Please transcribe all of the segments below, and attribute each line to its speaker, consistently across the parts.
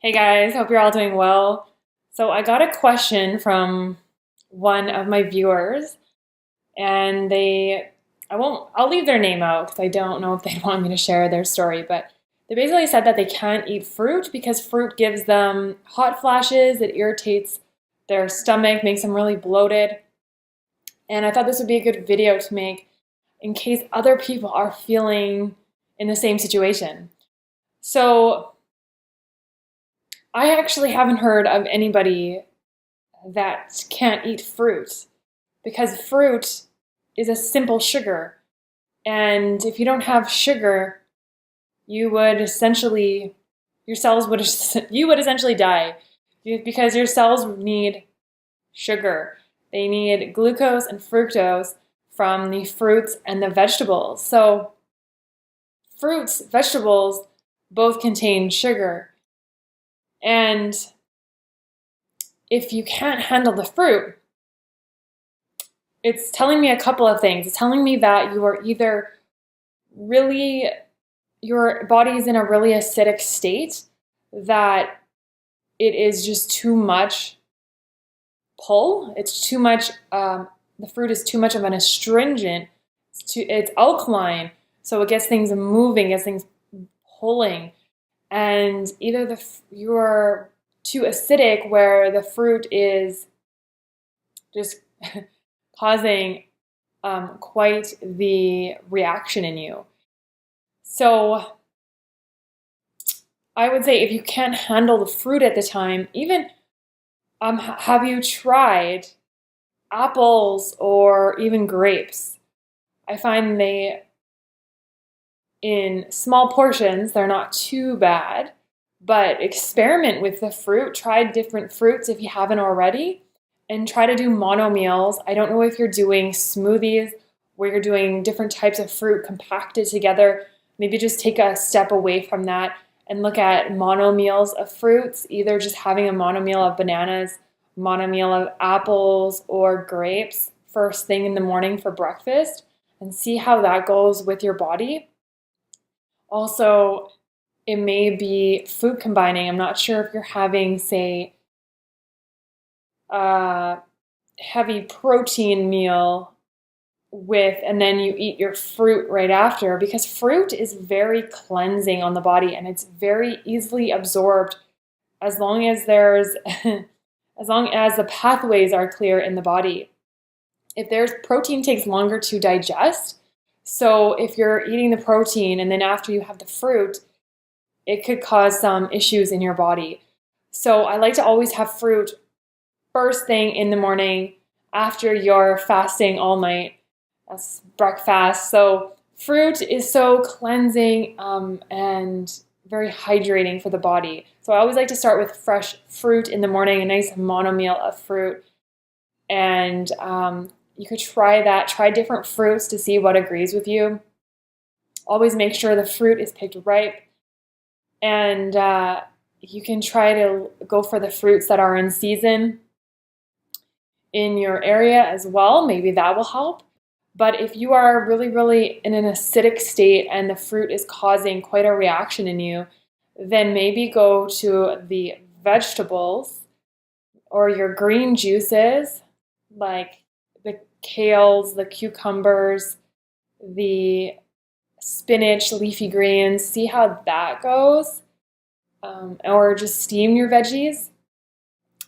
Speaker 1: Hey guys, hope you're all doing well. So I got a question from one of my viewers, and I'll leave their name out because I don't know if they want me to share their story, but they basically said that they can't eat fruit because fruit gives them hot flashes, it irritates their stomach, makes them really bloated. And I thought this would be a good video to make in case other people are feeling in the same situation. So I actually haven't heard of anybody that can't eat fruit because fruit is a simple sugar. And if you don't have sugar, you would essentially, your cells would, you would essentially die because your cells need sugar. They need glucose and fructose from the fruits and the vegetables. So fruits, vegetables both contain sugar. And if you can't handle the fruit, it's telling me a couple of things. It's telling me that you are either really, your body is in a really acidic state, that it is just too much pull. It's too much, the fruit is too much of an astringent. It's alkaline, so it gets things moving, gets things pulling. And either you're too acidic where the fruit is just causing quite the reaction in you. So I would say if you can't handle the fruit at the time, even have you tried apples or even grapes? I find in small portions, they're not too bad, but experiment with the fruit. Try different fruits if you haven't already, and try to do mono meals. I don't know if you're doing smoothies where you're doing different types of fruit compacted together. Maybe just take a step away from that and look at mono meals of fruits, either just having a mono meal of bananas, mono meal of apples or grapes first thing in the morning for breakfast, and see how that goes with your body. Also, it may be food combining. I'm not sure if you're having, say, a heavy protein meal and then you eat your fruit right after, because fruit is very cleansing on the body and it's very easily absorbed as long as there's as long as the pathways are clear in the body. If there's protein takes longer to digest, so if you're eating the protein and then after you have the fruit, it could cause some issues in your body. So I like to always have fruit first thing in the morning after you're fasting all night. That's breakfast. So fruit is so cleansing and very hydrating for the body. So I always like to start with fresh fruit in the morning, a nice mono meal of fruit. And you could try that. Try different fruits to see what agrees with you. Always make sure the fruit is picked ripe. And you can try to go for the fruits that are in season in your area as well. Maybe that will help. But if you are really, really in an acidic state and the fruit is causing quite a reaction in you, then maybe go to the vegetables or your green juices, like the kales, the cucumbers, the spinach, leafy greens. See how that goes. Or just steam your veggies.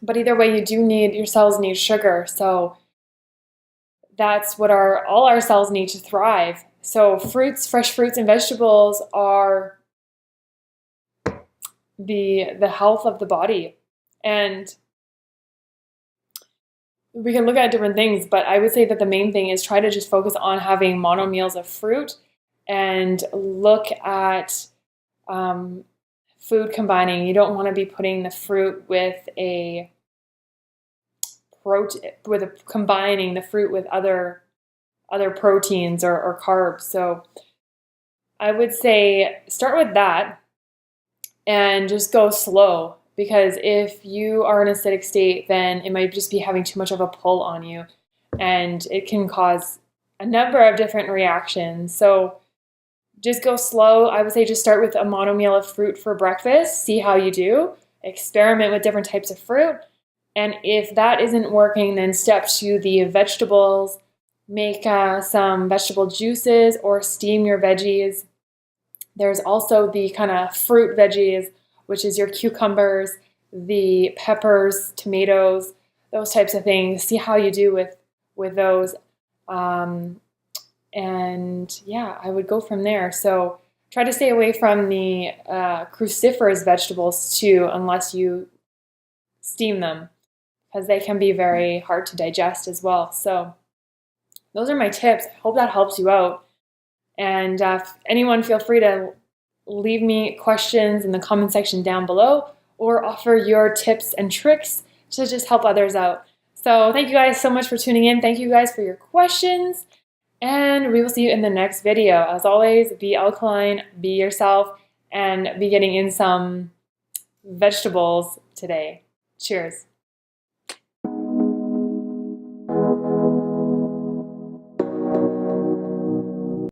Speaker 1: But either way, your cells need sugar. So that's what all our cells need to thrive. So fresh fruits and vegetables are the health of the body. And we can look at different things, but I would say that the main thing is try to just focus on having mono meals of fruit and look at food combining. You don't want to be putting the fruit with combining the fruit with other proteins or carbs. So I would say start with that and just go slow, because if you are in an acidic state, then it might just be having too much of a pull on you and it can cause a number of different reactions. So just go slow. I would say just start with a mono meal of fruit for breakfast, see how you do. experiment with different types of fruit. And if that isn't working, then step to the vegetables. Make some vegetable juices or steam your veggies. There's also the kind of fruit veggies, which is your cucumbers, the peppers, tomatoes, those types of things. See how you do with those. And yeah, I would go from there. So try to stay away from the cruciferous vegetables too, unless you steam them, because they can be very hard to digest as well. So those are my tips. I hope that helps you out. And if anyone, feel free to leave me questions in the comment section down below, or offer your tips and tricks to just help others out. So thank you guys so much for tuning in. Thank you guys for your questions. And we will see you in the next video. As always, be alkaline, be yourself, and be getting in some vegetables today. Cheers.